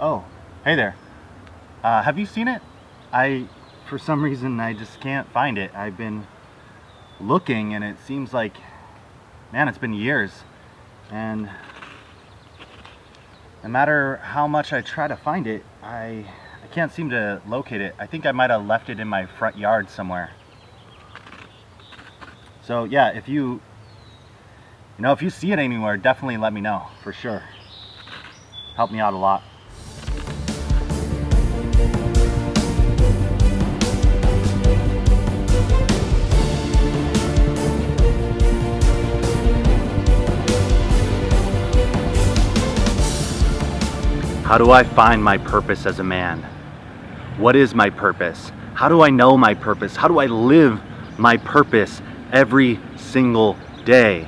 Oh, hey there. Have you seen it? For some reason, I just can't find it. I've been looking and it seems like, man, it's been years. And no matter how much I try to find it, I can't seem to locate it. I think I might have left it in my front yard somewhere. So yeah, if you see it anywhere, definitely let me know, for sure. Help me out a lot. How do I find my purpose as a man? What is my purpose? How do I know my purpose? How do I live my purpose every single day?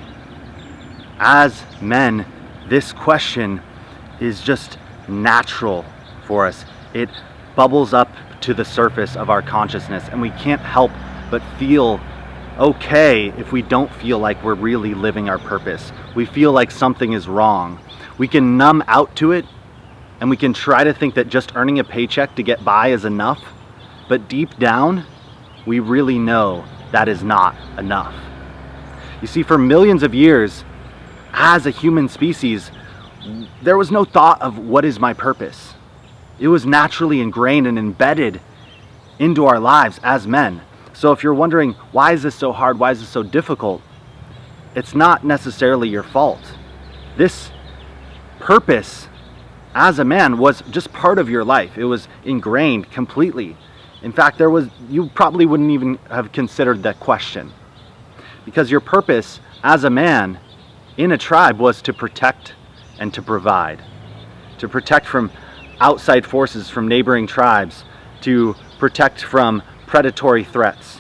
As men, this question is just natural for us. It bubbles up to the surface of our consciousness, and we can't help but feel okay if we don't feel like we're really living our purpose. We feel like something is wrong. We can numb out to it, and we can try to think that just earning a paycheck to get by is enough, but deep down, we really know that is not enough. You see, for millions of years, as a human species, there was no thought of what is my purpose. It was naturally ingrained and embedded into our lives as men. So if you're wondering, why is this so hard? Why is this so difficult? It's not necessarily your fault. This purpose as a man was just part of your life. It was ingrained completely. In fact, you probably wouldn't even have considered that question, because your purpose as a man in a tribe was to protect and to provide. To protect from outside forces, from neighboring tribes, to protect from predatory threats.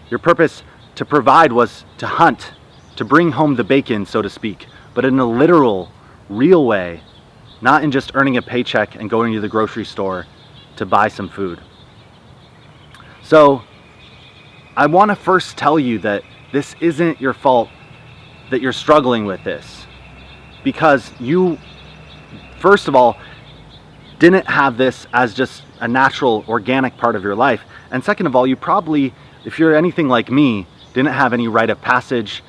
Your purpose to provide was to hunt, to bring home the bacon, so to speak, but in a literal, real way, not in just earning a paycheck and going to the grocery store to buy some food. So, I want to first tell you that this isn't your fault that you're struggling with this, because you, first of all, didn't have this as just a natural, organic part of your life. And second of all, you probably, if you're anything like me, didn't have any rite of passage.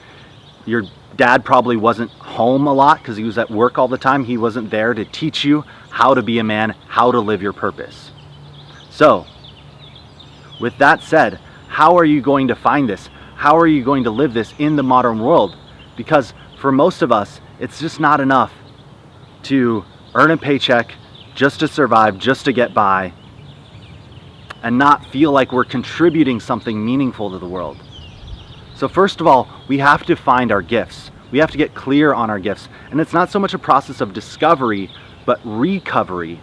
Your dad probably wasn't home a lot because he was at work all the time. He wasn't there to teach you how to be a man, how to live your purpose. So, with that said, how are you going to find this? How are you going to live this in the modern world? Because for most of us, it's just not enough to earn a paycheck just to survive, just to get by, and not feel like we're contributing something meaningful to the world. So first of all, we have to find our gifts. We have to get clear on our gifts. And it's not so much a process of discovery, but recovery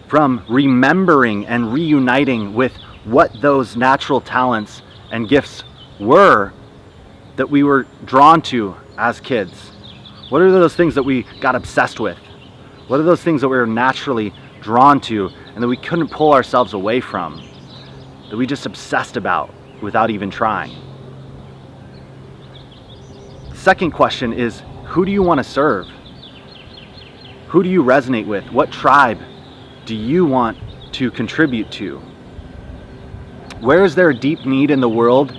from remembering and reuniting with what those natural talents and gifts were that we were drawn to as kids. What are those things that we got obsessed with? What are those things that we were naturally drawn to and that we couldn't pull ourselves away from, that we just obsessed about without even trying? Second question is, who do you want to serve? Who do you resonate with? What tribe do you want to contribute to? Where is there a deep need in the world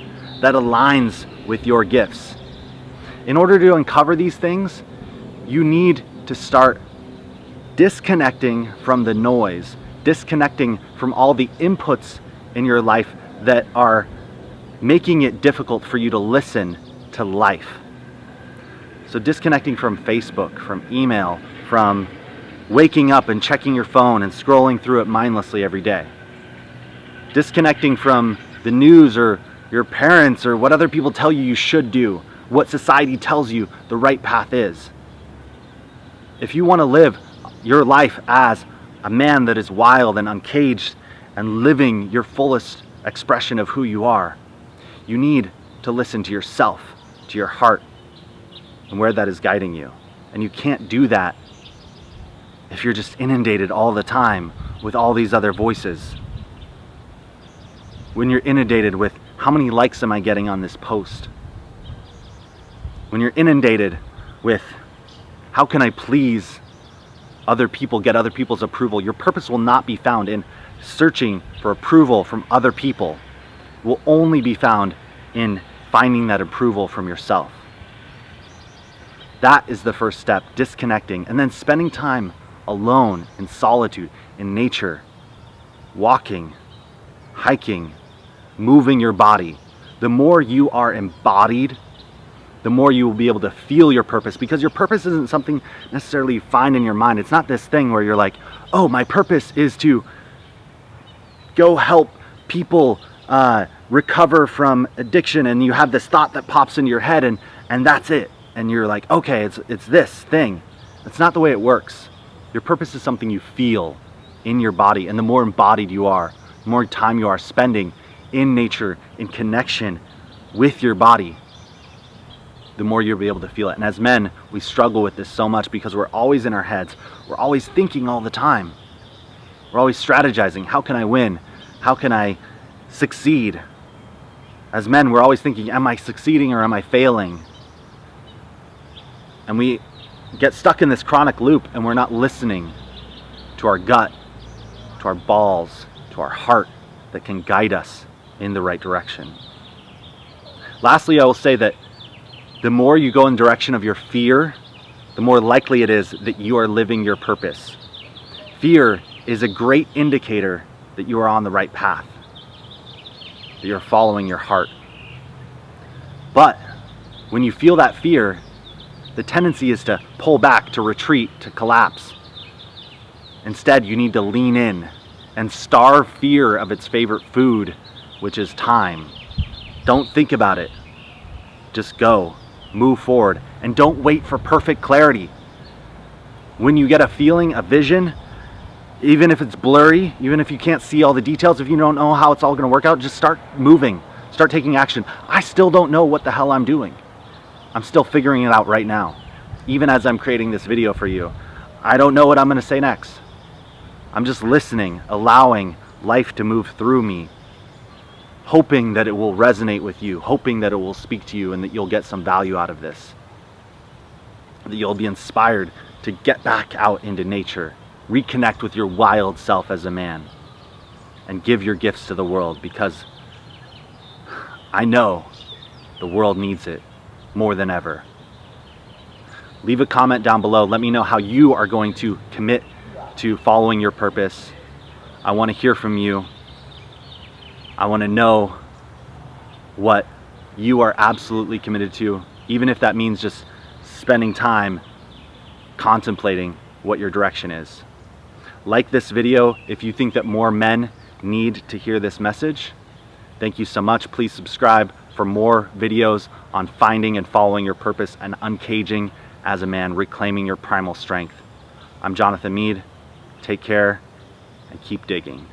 that aligns with your gifts? In order to uncover these things, you need to start disconnecting from the noise, disconnecting from all the inputs in your life that are making it difficult for you to listen to life. So disconnecting from Facebook, from email, from waking up and checking your phone and scrolling through it mindlessly every day. Disconnecting from the news or your parents or what other people tell you should do, what society tells you the right path is. If you want to live your life as a man that is wild and uncaged and living your fullest expression of who you are, you need to listen to yourself, to your heart, and where that is guiding you. And you can't do that if you're just inundated all the time with all these other voices. When you're inundated with, how many likes am I getting on this post? When you're inundated with, how can I please other people, get other people's approval. Your purpose will not be found in searching for approval from other people. It will only be found in finding that approval from yourself. That is the first step, disconnecting, and then spending time alone, in solitude, in nature, walking, hiking, moving your body. The more you are embodied, the more you will be able to feel your purpose, because your purpose isn't something necessarily you find in your mind. It's not this thing where you're like, oh, my purpose is to go help people recover from addiction, and you have this thought that pops into your head, and that's it. And you're like, okay, it's this thing. That's not the way it works. Your purpose is something you feel in your body, and the more embodied you are, the more time you are spending in nature, in connection with your body, the more you'll be able to feel it. And as men, we struggle with this so much because we're always in our heads. We're always thinking all the time. We're always strategizing. How can I win? How can I succeed? As men, we're always thinking, am I succeeding or am I failing? And we get stuck in this chronic loop, and we're not listening to our gut, to our balls, to our heart that can guide us in the right direction. Lastly, I will say that the more you go in the direction of your fear, the more likely it is that you are living your purpose. Fear is a great indicator that you are on the right path, that you're following your heart. But when you feel that fear, the tendency is to pull back, to retreat, to collapse. Instead, you need to lean in and starve fear of its favorite food, which is time. Don't think about it. Just go, move forward, and don't wait for perfect clarity. When you get a feeling, a vision, even if it's blurry, even if you can't see all the details, if you don't know how it's all going to work out, just start moving, start taking action. I still don't know what the hell I'm doing. I'm still figuring it out right now. Even as I'm creating this video for you, I don't know what I'm going to say next. I'm just listening, allowing life to move through me, hoping that it will resonate with you, hoping that it will speak to you and that you'll get some value out of this. That you'll be inspired to get back out into nature, reconnect with your wild self as a man, and give your gifts to the world, because I know the world needs it more than ever. Leave a comment down below. Let me know how you are going to commit to following your purpose. I want to hear from you. I want to know what you are absolutely committed to, even if that means just spending time contemplating what your direction is. Like this video if you think that more men need to hear this message. Thank you so much. Please subscribe for more videos on finding and following your purpose and uncaging as a man, reclaiming your primal strength. I'm Jonathan Meade. Take care and keep digging.